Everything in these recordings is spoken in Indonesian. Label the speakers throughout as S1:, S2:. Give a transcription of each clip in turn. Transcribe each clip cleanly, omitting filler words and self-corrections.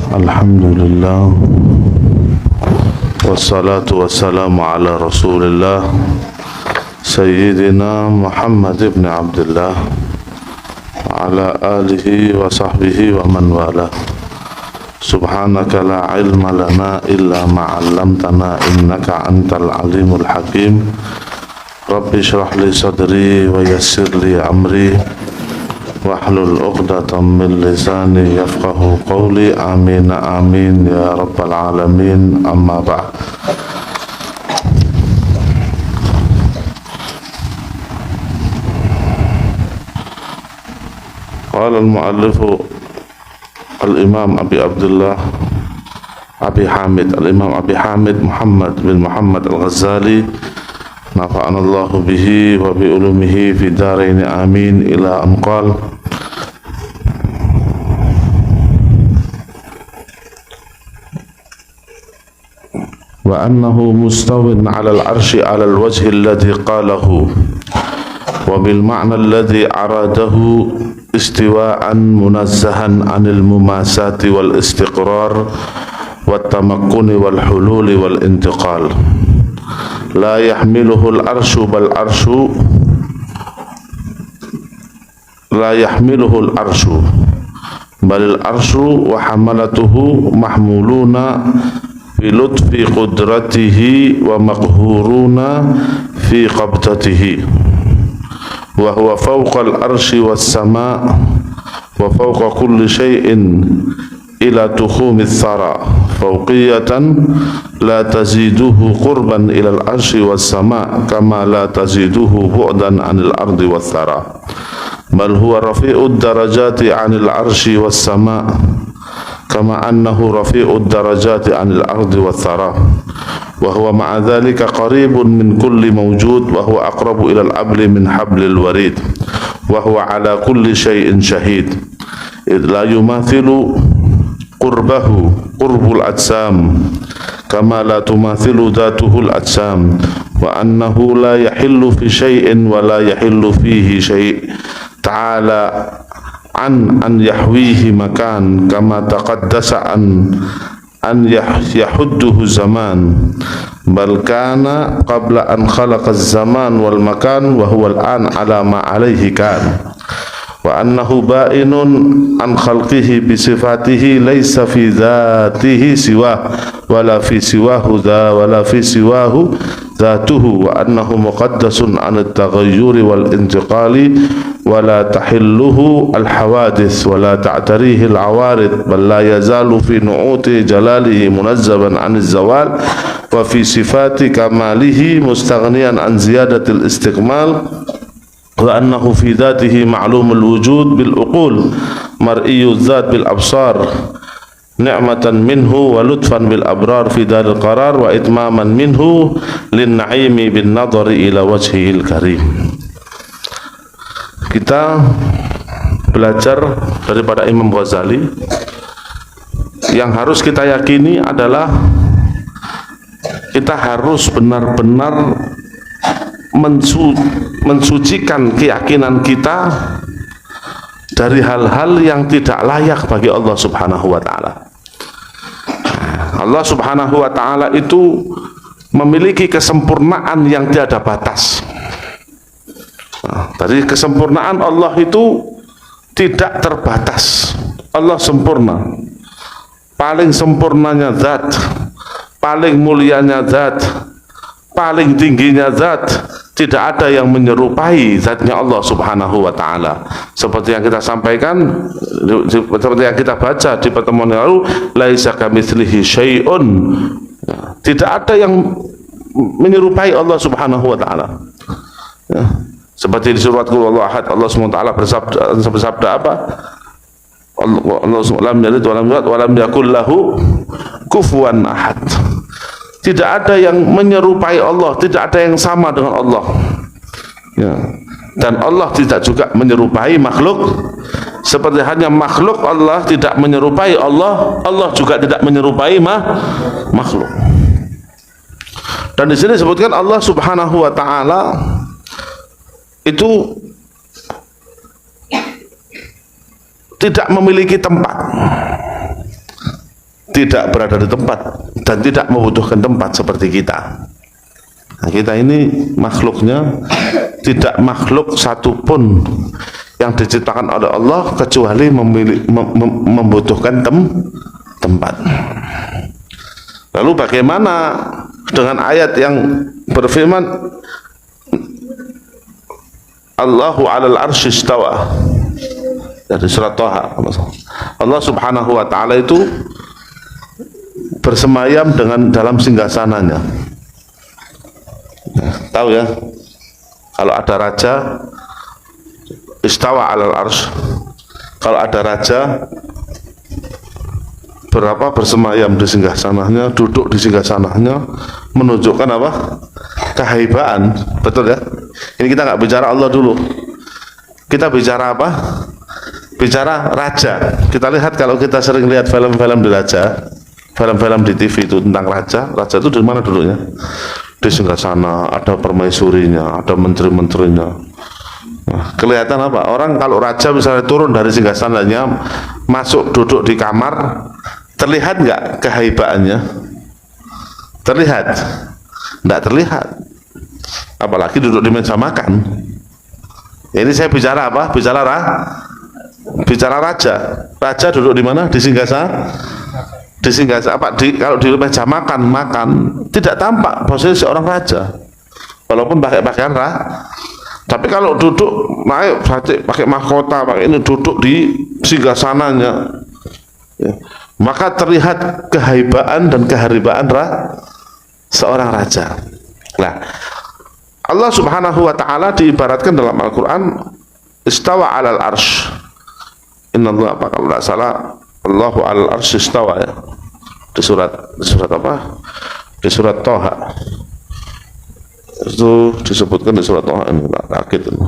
S1: Alhamdulillah, wassalatu wassalamu ala rasulillah Sayyidina Muhammad ibn Abdullah ala alihi wa sahbihi wa man wala. Subhanaka la ilma lana illa ma'allamtana innaka antal alimul hakim. Rabbi syrah li sadri wa yassir li amri wahlul 'uqdatam min lisani yafqahu qawli. Amin amin ya rabbal alamin. Amma ba'd. Qala al-mu'allif al-imam Abi Abdullah al-imam Abi Hamid Muhammad bin Muhammad al-Ghazali nafa'ana Allahu bihi wa bi ulumihi fi darain amin ila an qala wa annahu mustawin 'ala al-'arsy 'ala al-wajhi alladhi qalahu wa bil ma'na alladhi aradahu istiwa'an munazzahan 'anil mumasati wal istiqrar wat tamakkuni wal hululi wal intiqal. La yahmiluhu al-arsyu bal arsyu la yahmiluhu al-arsyu bal al-arsyu wa hamalatuhu mahmuluna fi lutfi qudratihi wa maqhuruna fi qabdatihi wa huwa fawqa al-arsyi was-sama' wa fawqa kulli shay'in ila tukhumi ath-thara fawqiyatan la taziduhu qurban ila al-arsyi was-sama' kama la taziduhu bu'dan 'anil ardi wath-thara bal huwa rafi'ud darajati 'anil arsyi was-sama' kama annahu rafi'ud darajati 'anil ardi wath-thara wa huwa ma'a dhalika qaribun min kulli mawjud wa huwa aqrabu ila al-'abli min hablil warid wa huwa 'ala kulli shay'in shahid id la yumathilu qurbahu qurbul ajsam kama la tumathilu dhatuhul ajsam wa annahu la yahillu fi shay'in wa la yahillu fihi shay' ta'ala an yahwihi makan kama taqaddasa an yahudduhu zaman bal kana qabla an khalaqa az-zaman wal makan wa huwa al-an ala ma alayhi kan wa annahu ba'inun an khalqihi bi sifatihi laysa fi dhatihi siwa wala fi siwahu dha wala fi siwahu dhatuhu wa annahu muqaddasun an at-taghayyuri wal intiqali wala tahilluhu al-hawadith wala ta'tarihi al-awarid bal la yazalu fi nu'uti jalalihi munazzaban an az-zawal wa fi sifati kamalihi mustaghniyan an ziyadatil istiqmal wa annahu fi dhatihi ma'lumul wujud bil uqul mar'iyyu dzat bil absar ni'matan minhu wa lutfan bil abrar fi daril qarar wa itmaman minhu lin na'imi bin nadari ila wajhihil karim. Kita belajar daripada Imam Ghazali. Yang harus kita yakini adalah kita harus benar-benar mensucikan keyakinan kita dari hal-hal yang tidak layak bagi Allah Subhanahu wa ta'ala. Allah Subhanahu wa ta'ala itu memiliki kesempurnaan yang tiada batas. Dari kesempurnaan Allah itu tidak terbatas. Allah sempurna. Paling sempurnanya zat, paling mulianya zat, paling tingginya zat, tidak ada yang menyerupai zatnya Allah Subhanahu wa ta'ala. Seperti yang kita sampaikan, seperti yang kita baca di pertemuan yang lalu, laisa kamitslihi syai'un. Tidak ada yang menyerupai Allah Subhanahu wa ta'ala. Ya. Seperti di surat Qul Huwallahu Ahad, Allah SWT bersabda apa? Allah lam yalid wa lam yulad wa lam yakul lahu kufuwan ahad. Tidak ada yang menyerupai Allah, tidak ada yang sama dengan Allah. Ya. Dan Allah tidak juga menyerupai makhluk. Seperti hanya makhluk Allah tidak menyerupai Allah, Allah juga tidak menyerupai makhluk. Dan di sini disebutkan Allah Subhanahu wa ta'ala itu tidak memiliki tempat. tidak berada di tempat dan tidak membutuhkan tempat seperti kita. Nah, kita ini makhluknya tidak makhluk satupun yang diciptakan oleh Allah kecuali membutuhkan tempat. Lalu bagaimana dengan ayat yang berfirman Allahu 'alal arsy istawa, dari surat Thaha. Allah Subhanahu wa taala itu bersemayam dalam singgasananya. Nah, tahu ya, kalau ada raja istawa 'alal arsy, kalau ada raja bersemayam di singgasananya, duduk di singgasananya, menunjukkan apa? Kehaibaan. Betul ya? Ini kita nggak bicara Allah dulu, kita bicara apa? Bicara raja. Kita lihat, kalau kita sering lihat film-film di raja, film-film di TV itu tentang raja itu di mana dulunya? Di singgasana, ada permaisurinya, ada menteri-menterinya. Nah, kelihatan apa? Orang kalau raja misalnya turun dari singgasananya, masuk duduk di kamar, terlihat nggak kehaibaannya? Terlihat? Nggak terlihat. Apalagi duduk di meja makan. Ini saya bicara apa? Bicara raja. Raja duduk di mana? Di singgasana. Di singgasana apa? Kalau di meja makan tidak tampak posisi seorang raja, walaupun pakai pakaian tapi kalau duduk naik pakai mahkota, pakai ini, duduk di singgasananya, ya, maka terlihat kehaibaan dan keharibaan seorang raja. Nah, Allah Subhanahu wa taala diibaratkan dalam Al-Qur'an istawa 'alal arsy. Innallaha, apa kalau tidak salah, Allahu 'alal arsy istawa ya. Di surat apa? Di surat Thaha. Itu disebutkan di surat Thaha ini, tak kaget ini.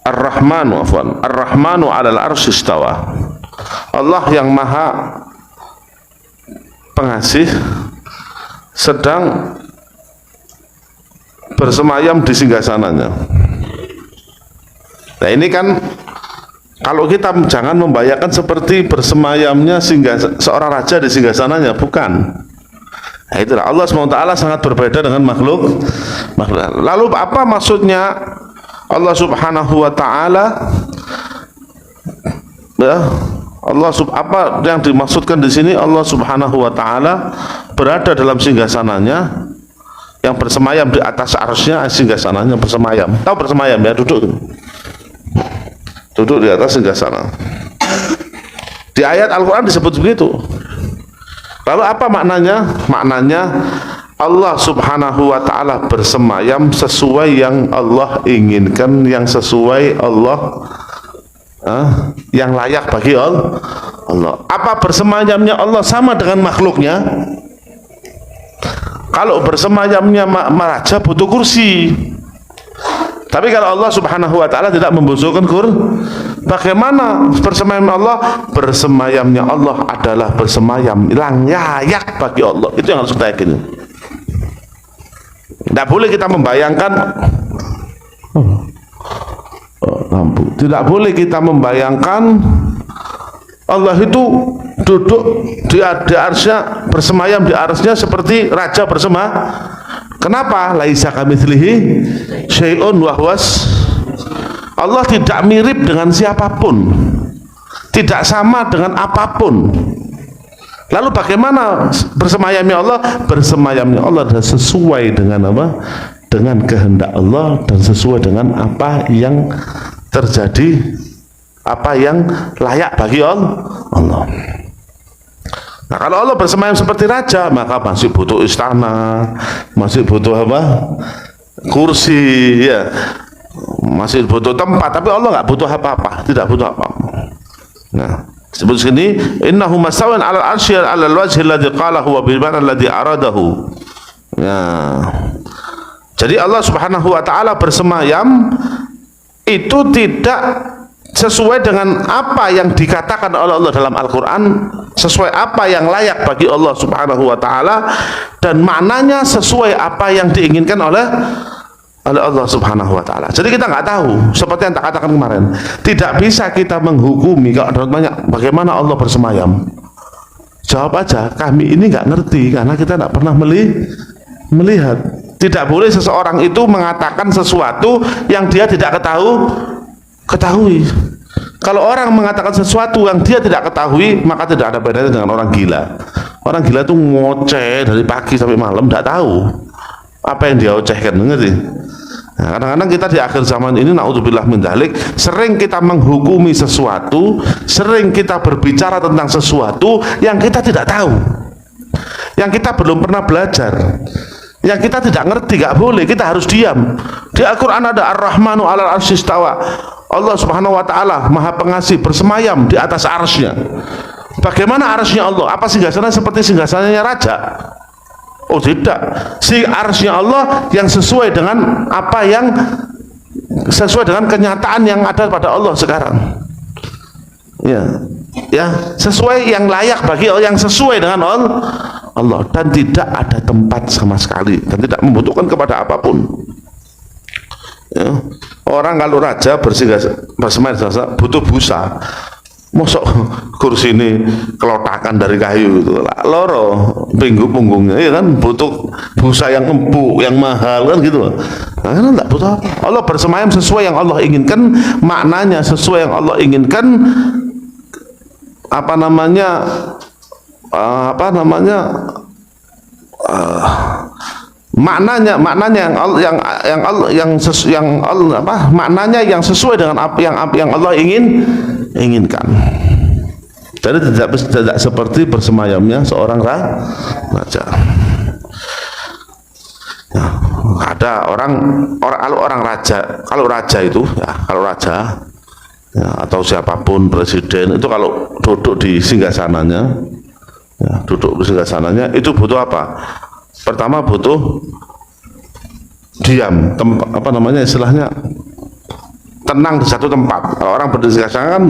S1: Ar-Rahmanu 'alal arsy istawa. Allah yang maha pengasih sedang bersemayam di singgasananya. Nah, ini kan kalau kita jangan membayangkan seperti bersemayamnya seorang raja di singgasananya, bukan. Nah, itulah Allah SWT sangat berbeda dengan makhluk. Lalu apa maksudnya Allah Subhanahu wa taala, ya, apa yang dimaksudkan di sini? Allah Subhanahu wa taala berada dalam singgasananya yang bersemayam di atas arsy-Nya, singgasananya bersemayam. Tahu bersemayam ya, duduk di atas singgasana. Di ayat Al-Qur'an disebut begitu. Lalu apa maknanya? Maknanya Allah Subhanahu wa taala bersemayam sesuai yang Allah inginkan, yang sesuai Allah, yang layak bagi Allah. Apa bersemayamnya Allah sama dengan makhluknya? Kalau bersemayamnya raja butuh kursi. Tapi kalau Allah Subhanahu wa taala tidak membutuhkan kursi, bagaimana bersemayam Allah? Bersemayamnya Allah adalah bersemayam yang layak bagi Allah. Itu yang harus kita yakini. Tidak boleh kita membayangkan tidak boleh kita membayangkan Allah itu duduk di arsy-Nya, bersemayam di arsy-Nya seperti raja bersemayam. Kenapa? Laisa kamitslihi syai'un wa huwas. Allah tidak mirip dengan siapapun, tidak sama dengan apapun. Lalu bagaimana bersemayamnya Allah? Bersemayamnya Allah adalah sesuai dengan apa? Dengan kehendak Allah dan sesuai dengan apa yang terjadi, apa yang layak bagi Allah. Nah, kalau Allah bersemayam seperti raja, maka masih butuh istana, masih butuh apa? Kursi, ya, masih butuh tempat. Tapi Allah nggak butuh apa-apa, tidak butuh apa-apa. Nah, sebut sini innahu masawun 'alal arsy 'alal wajhi alladhi qalahu wa bil ma'na alladhi aradahu. Ya. Jadi Allah Subhanahu wa taala bersemayam itu tidak sesuai dengan apa yang dikatakan oleh Allah dalam Al-Quran, sesuai apa yang layak bagi Allah Subhanahu wa Ta'ala, dan maknanya sesuai apa yang diinginkan oleh Allah Subhanahu wa Ta'ala. Jadi kita nggak tahu, seperti yang tak katakan kemarin, tidak bisa kita menghukumi. Kalau ada banyak bagaimana Allah bersemayam, jawab aja, kami ini nggak ngerti karena kita nggak pernah melihat. Tidak boleh seseorang itu mengatakan sesuatu yang dia tidak ketahui. Kalau orang mengatakan sesuatu yang dia tidak ketahui, maka tidak ada bedanya dengan orang gila. Orang gila itu ngoceh dari pagi sampai malam, tidak tahu apa yang dia ocehkan, ngerti? Nah, kadang-kadang kita di akhir zaman ini, naudzubillah min dzalik, sering kita menghukumi sesuatu, sering kita berbicara tentang sesuatu yang kita tidak tahu, yang kita belum pernah belajar, yang kita tidak ngerti. Gak boleh, kita harus diam. Di Al-Quran ada Ar-Rahmanu 'alal 'arsy istawa. Allah Subhanahu wa Ta'ala Maha Pengasih bersemayam di atas arsy-Nya. Bagaimana arsy-Nya Allah? Apa singgasananya seperti singgasananya raja? Oh tidak, si arsy-Nya Allah yang sesuai dengan apa yang sesuai dengan kenyataan yang ada pada Allah sekarang. Ya, sesuai yang layak bagi Allah, yang sesuai dengan Allah, dan tidak ada tempat sama sekali, dan tidak membutuhkan kepada apapun. Ya. Orang kalau raja bersemayam butuh busa, mosok kursi ini kelotakan dari kayu itu loro punggungnya, ya kan, butuh busa yang empuk, yang mahal kan gitu. Nah, kan enggak butuh apa. Allah bersemayam sesuai yang Allah inginkan, maknanya sesuai yang Allah inginkan. Maknanya maknanya yang sesuai dengan apa yang Allah inginkan. Jadi tidak seperti bersemayamnya seorang raja. Nah, ada kalau raja itu ya, ya, atau siapapun presiden itu kalau duduk di singgasananya, ya, itu butuh apa? Pertama butuh diam, istilahnya tenang di satu tempat. Kalau orang berdiri kan,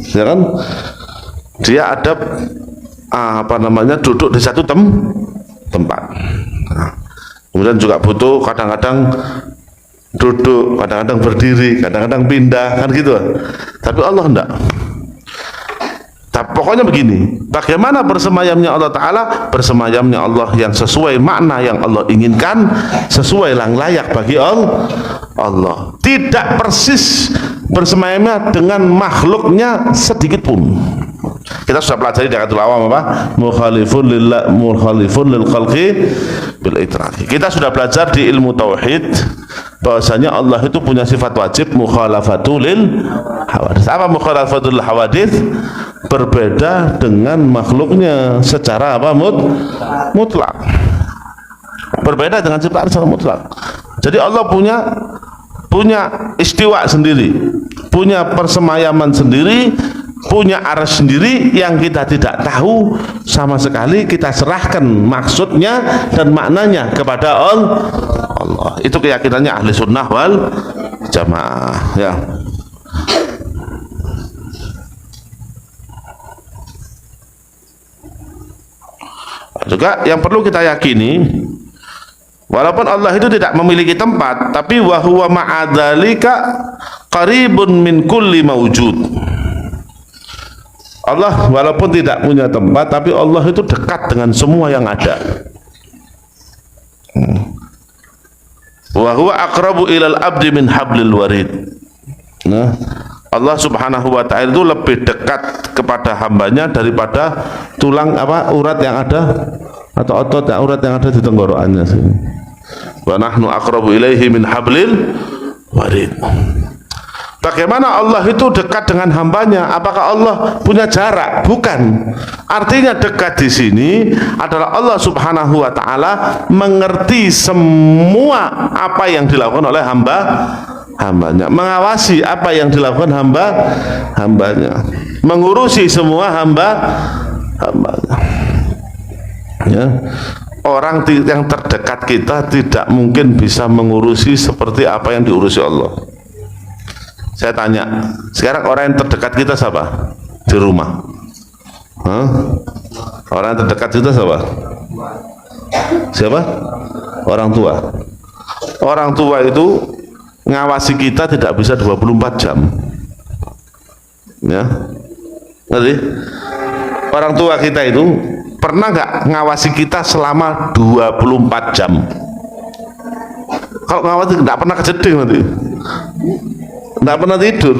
S1: ya kan, dia ada duduk di satu tempat. Nah, kemudian juga butuh kadang-kadang duduk, kadang-kadang berdiri, kadang-kadang pindah, kan gitu. Tapi Allah enggak. Pokoknya begini, bagaimana bersemayamnya Allah Ta'ala? Bersemayamnya Allah yang sesuai makna yang Allah inginkan, sesuai yang layak bagi Allah. Tidak persis bersemayamnya dengan makhluknya sedikit pun. Kita sudah pelajari di Qadul Awam apa? Mukhalifun lil khalqi bil itraqi. Kita sudah belajar di ilmu tauhid bahwasanya Allah itu punya sifat wajib, mukhalafatul hawadits. Apa mukhalafatul hawadits? Berbeda dengan makhluknya secara apa? Mutlak. Berbeda dengan ciptaan secara mutlak. Jadi Allah punya istiwa sendiri, punya persemayaman sendiri, punya arsy sendiri yang kita tidak tahu sama sekali. Kita serahkan maksudnya dan maknanya kepada Allah. Itu keyakinannya ahli sunnah wal jamaah, ya. Juga yang perlu kita yakini, walaupun Allah itu tidak memiliki tempat, tapi wa huwa ma'adzalika qaribun min kulli mawjud. Allah walaupun tidak punya tempat, tapi Allah itu dekat dengan semua yang ada. Wa huwa aqrabu ilal abdi min hablil warid. Nah, Allah Subhanahu wa Ta'ala itu lebih dekat kepada hambanya daripada tulang urat yang ada, atau otot urat yang ada di tenggorokannya sini. Wa nahnu aqrabu ilaihi min hablil warid. Bagaimana Allah itu dekat dengan hambanya? Apakah Allah punya jarak? Bukan. Artinya dekat di sini adalah Allah Subhanahu wa Ta'ala mengerti semua apa yang dilakukan oleh hambanya, mengawasi apa yang dilakukan hambanya, mengurusi semua hambanya. Ya. Orang yang terdekat kita tidak mungkin bisa mengurusi seperti apa yang diurusi Allah. Saya tanya, sekarang orang yang terdekat kita siapa? Di rumah. Hah? Orang yang terdekat kita siapa? Siapa? Orang tua. Orang tua itu ngawasi kita tidak bisa 24 jam. Ya. Ngerti? Orang tua kita itu pernah nggak ngawasi kita selama 24 jam? Kalau ngawasi nggak pernah kejeding nanti, nggak pernah tidur.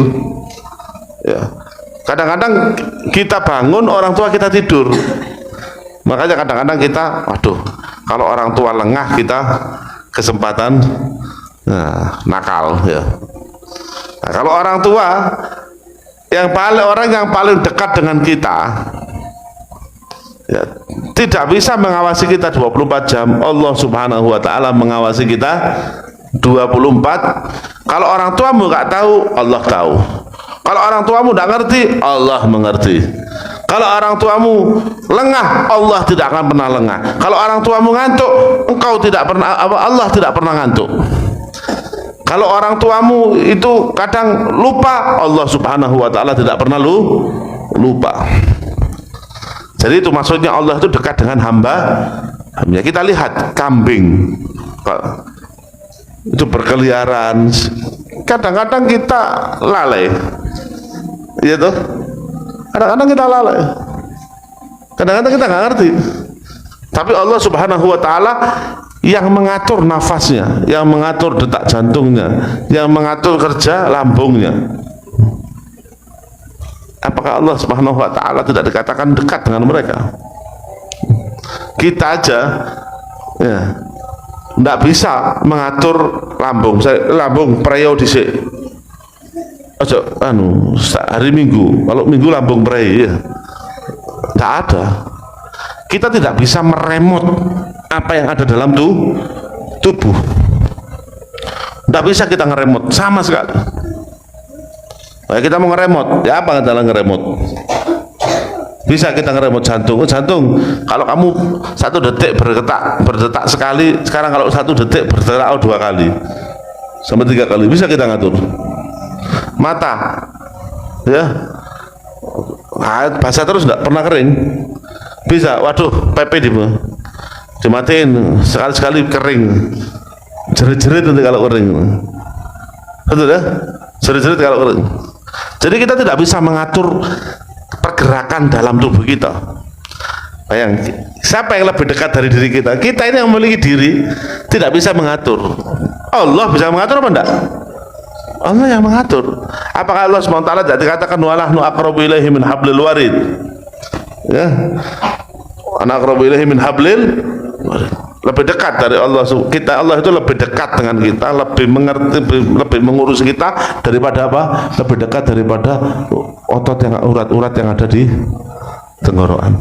S1: Ya. Kadang-kadang kita bangun, orang tua kita tidur. Makanya kadang-kadang kita, waduh, kalau orang tua lengah kita kesempatan nakal ya. Nah, kalau orang tua orang yang paling dekat dengan kita ya, tidak bisa mengawasi kita 24 jam. Allah Subhanahu wa taala mengawasi kita 24. Kalau orang tuamu nggak tahu, Allah tahu. Kalau orang tuamu nggak ngerti, Allah mengerti. Kalau orang tuamu lengah, Allah tidak akan pernah lengah. Kalau orang tuamu ngantuk, Allah tidak pernah ngantuk. Kalau orang tuamu itu kadang lupa, Allah Subhanahu wa taala tidak pernah lupa. Jadi itu maksudnya Allah itu dekat dengan hamba. Kita lihat kambing itu berkeliaran, kadang-kadang kita lalai. Iya tuh. Kadang-kadang kita lalai. Kadang-kadang kita nggak ngerti. Tapi Allah Subhanahu wa taala yang mengatur nafasnya, yang mengatur detak jantungnya, yang mengatur kerja lambungnya. Apakah Allah Subhanahu wa taala tidak dikatakan dekat dengan mereka? Kita aja ya tidak bisa mengatur lambung. Lambung preo dhisik. Ojo hari Minggu, kalau Minggu lambung prei ya. Tidak ada. Kita tidak bisa meremot apa yang ada dalam tubuh. Tidak bisa kita ngeremot sama sekali. Nah, kita mau ngeremot, ya apa adalah ngeremot? Bisa kita ngeremot jantung. Jantung, kalau kamu 1 detik berdetak sekali, sekarang kalau 1 detik berdetak 2 kali sampai 3 kali, bisa kita ngatur. Mata, ya, basah terus tidak pernah kering. Bisa, waduh, PP dimatiin sekali-sekali kering, jerit-jerit nanti kalau kering. Betul ya? Jerit-jerit kalau kering. Jadi kita tidak bisa mengatur pergerakan dalam tubuh kita. Bayang, siapa yang lebih dekat dari diri kita? Kita ini yang memiliki diri tidak bisa mengatur. Allah bisa mengatur apa enggak? Allah yang mengatur. Apakah Allah SWT tidak dikatakan walahnu aqrabu ilaihi min hablil warid? Ya. Ana aqrabu ilaihi min hablil warid. Lebih dekat dari Allah. Allah itu lebih dekat dengan kita, lebih mengerti, lebih mengurus kita daripada apa? Lebih dekat daripada otot yang urat-urat yang ada di tenggorokan.